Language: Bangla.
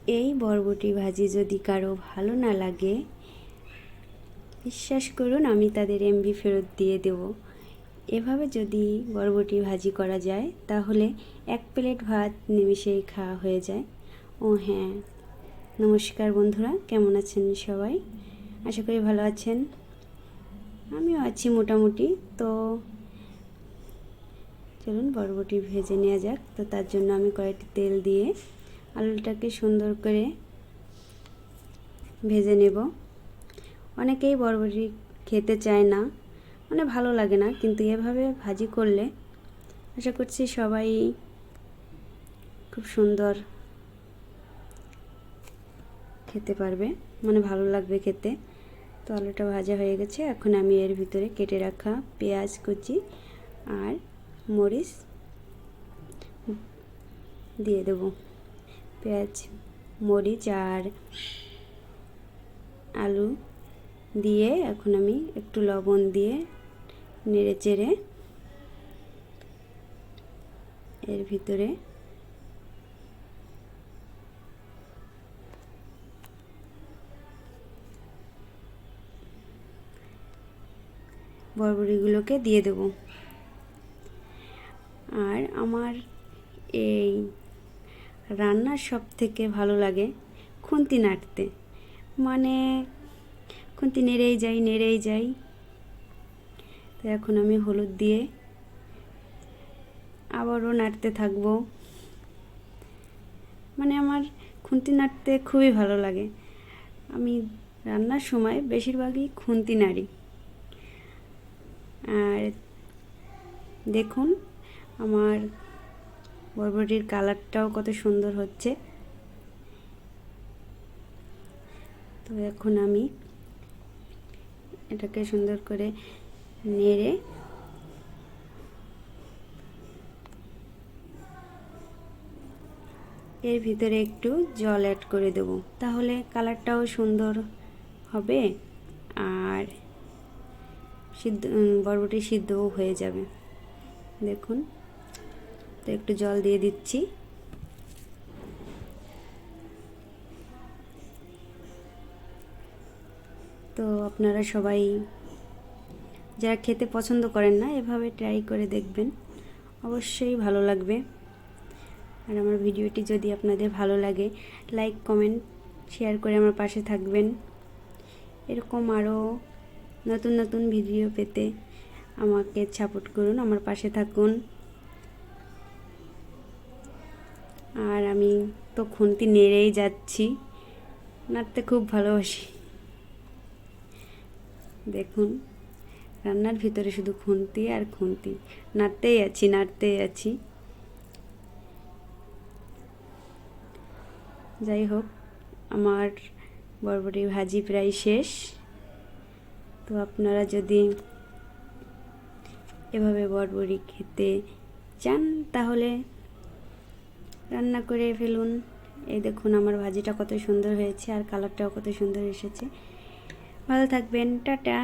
এই বরবটি ভাজি যদি কারো ভালো না লাগে, বিশ্বাস করুন আমি তাদের এমবি ফেরত দিয়ে দেব। এভাবে যদি বরবটি ভাজি করা যায় তাহলে এক প্লেট ভাত নিমিষেই খাওয়া হয়ে যায়। ও হ্যাঁ, নমস্কার বন্ধুরা, কেমন আছেন সবাই? আশা করি ভালো আছেন। আমিও আছি মোটামুটি। তো চলুন বরবটি ভেজে নেওয়া যাক। তো তার জন্য আমি কড়াইতে তেল দিয়ে আলুটাকে সুন্দর করে ভেজে নেব। অনেকেই বরবটি খেতে চায় না, মানে ভালো লাগে না, কিন্তু এভাবে ভাজি করলে আশা করছি সবাই খুব সুন্দর খেতে পারবে, মানে ভালো লাগবে খেতে। তো আলুটা ভাজা হয়ে গেছে। এখন আমি এর ভিতরে কেটে রাখা পেঁয়াজ কুচি আর মরিচ দিয়ে দেব। পেঁয়াজ, মরিচ আর আলু দিয়ে এখন আমি একটু লবণ দিয়ে নেড়ে চেড়ে এর ভিতরে বরবটিগুলোকে দিয়ে দেব। আর আমার এই রান্নার সব থেকে ভালো লাগে খুন্তি নাড়তে, মানে খুন্তি নেড়েই যাই। তো এখন আমি হলুদ দিয়ে আবারও নাড়তে থাকবো। মানে আমার খুন্তি নাড়তে খুবই ভালো লাগে। আমি রান্নার সময় বেশিরভাগই খুন্তি নাড়ি। আর দেখুন আমার বরবটির কালারটাও কত সুন্দর হচ্ছে। তো এখন আমি এটাকে সুন্দর করে নেড়ে এর ভিতরে একটু জল অ্যাড করে দেব, তাহলে কালারটাও সুন্দর হবে আর বরবটি সিদ্ধও হয়ে যাবে। দেখুন, তো একটু জল দিয়ে দিচ্ছি। তো আপনারা সবাই যারা খেতে পছন্দ করেন না, এভাবে ট্রাই করে দেখবেন, অবশ্যই ভালো লাগবে। আর আমার ভিডিওটি যদি আপনাদের ভালো লাগে, লাইক কমেন্ট শেয়ার করে আমার পাশে থাকবেন। এরকম আরও নতুন নতুন ভিডিও পেতে আমাকে সাপোর্ট করুন, আমার পাশে থাকুন। আর আমি তো খুন্তি নেড়েই যাচ্ছি, নাড়তে খুব ভালোবাসি। দেখুন রান্নার ভিতরে শুধু খুন্তি আর খুন্তি, নাড়তেই আছি। যাই হোক, আমার বরবটি ভাজি প্রায় শেষ। তো আপনারা যদি এভাবে বরবটি খেতে চান তাহলে রান্না করে ফেলুন। এই দেখুন আমার ভাজিটা কত সুন্দর হয়েছে আর কালারটাও কত সুন্দর এসেছে। ভালো থাকবেন, টাটা।